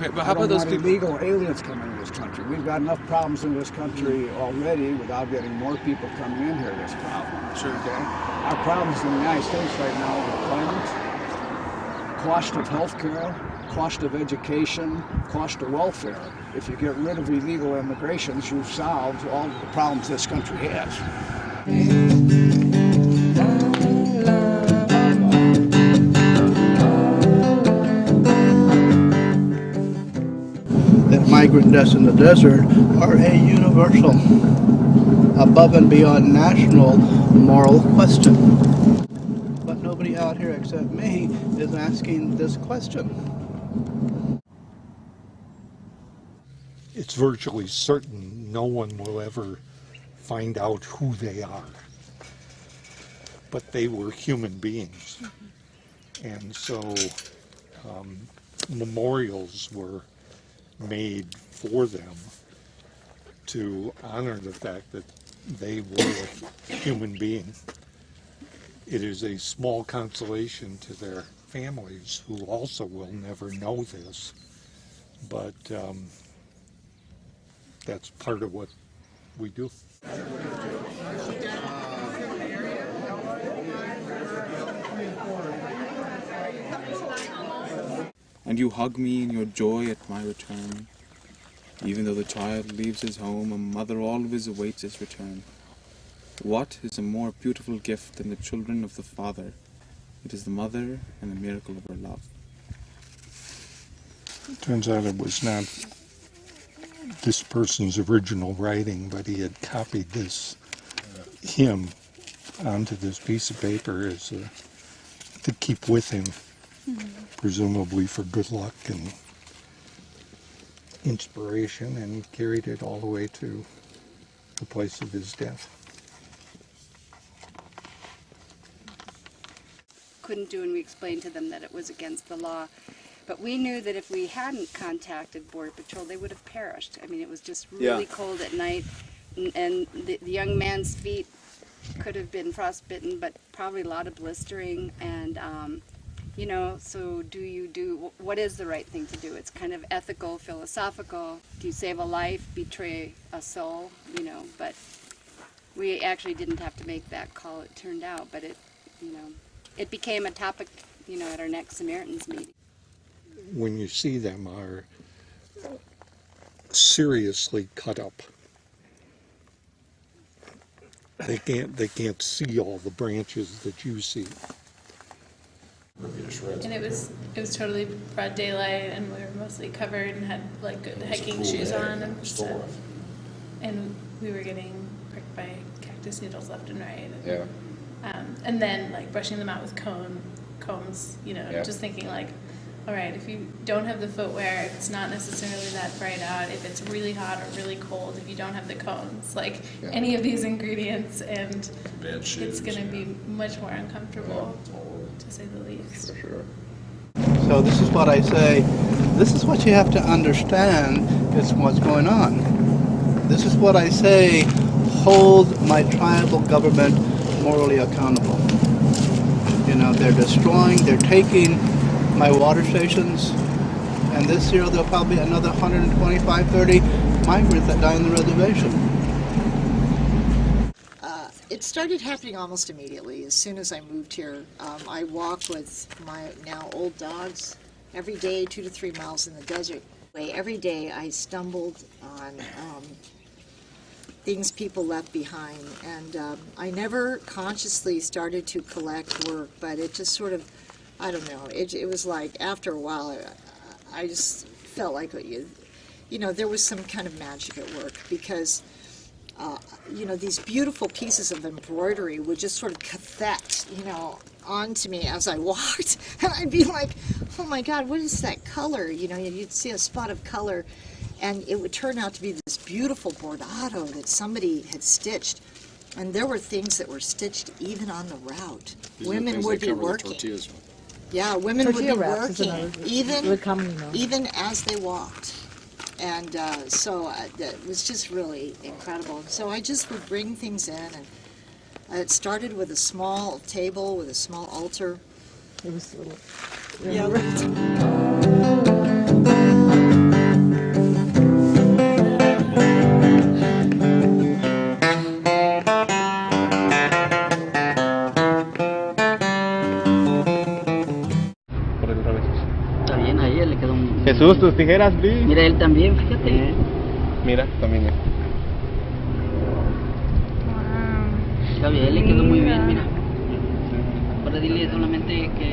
Okay, but how about those people? Illegal aliens coming into this country. We've got enough problems in this country already without getting more people coming in here. This problem. Sure. Okay. Our problems in the United States right now are employment, cost of health care, cost of education, cost of welfare. If you get rid of illegal immigrations, you've solved all the problems this country has. That migrant deaths in the desert are a universal, above and beyond national moral question. But nobody out here except me is asking this question. It's virtually certain no one will ever find out who they are. But they were human beings. And so memorials were made for them to honor the fact that they were a human being. It is a small consolation to their families, who also will never know this, but that's part of what we do. And you hug me in your joy at my return. Even though the child leaves his home, a mother always awaits his return. What is a more beautiful gift than the children of the Father? It is the mother and the miracle of her love. It turns out it was not this person's original writing, but he had copied this hymn onto this piece of paper as to keep with him, presumably for good luck and inspiration, and he carried it all the way to the place of his death. Couldn't do, and we explained to them that it was against the law. But we knew that if we hadn't contacted Border Patrol, they would have perished. I mean, it was just really cold at night, and the young man's feet could have been frostbitten, but probably a lot of blistering. And, you know, so what is the right thing to do? It's kind of ethical, philosophical. Do you save a life, betray a soul, you know? But we actually didn't have to make that call, it turned out, but it, you know, it became a topic, you know, at our next Samaritans meeting. When you see them are seriously cut up. They can't see all the branches that you see. And it was totally broad daylight, and we were mostly covered and had like good hiking shoes on and stuff. And we were getting pricked by cactus needles left and right. And then like brushing them out with combs, you know, just thinking like, all right, if you don't have the footwear, if it's not necessarily that bright out, if it's really hot or really cold, if you don't have the cones, like any of these ingredients, and it's going to be much more uncomfortable, to say the least. For sure. So this is what I say, this is what you have to understand is what's going on. This is what I say, hold my tribal government morally accountable. You know, they're destroying, they're taking my water stations, and this year there'll probably be another 125, 30 migrants that die on the reservation. It started happening almost immediately. As soon as I moved here, I walk with my now old dogs every day, 2 to 3 miles in the desert. Every day I stumbled on things people left behind, and I never consciously started to collect work, but it just sort of, I don't know, it was like after a while I just felt like, you know, there was some kind of magic at work, because you know, these beautiful pieces of embroidery would just sort of cathette, you know, onto me as I walked, and I'd be like, oh my God, what is that color? You know, you'd see a spot of color, and it would turn out to be this beautiful bordado that somebody had stitched. And there were things that were stitched even on the route. Women would be working. Yeah, women would be working even as they walked. And so it was just really incredible. So I just would bring things in, and it started with a small table with a small altar. It was little. Yeah, right. tus tijeras, Luis. Mira, él también, fíjate. Mira, también. Está bien, le quedó muy bien, mira. Ahora dile solamente que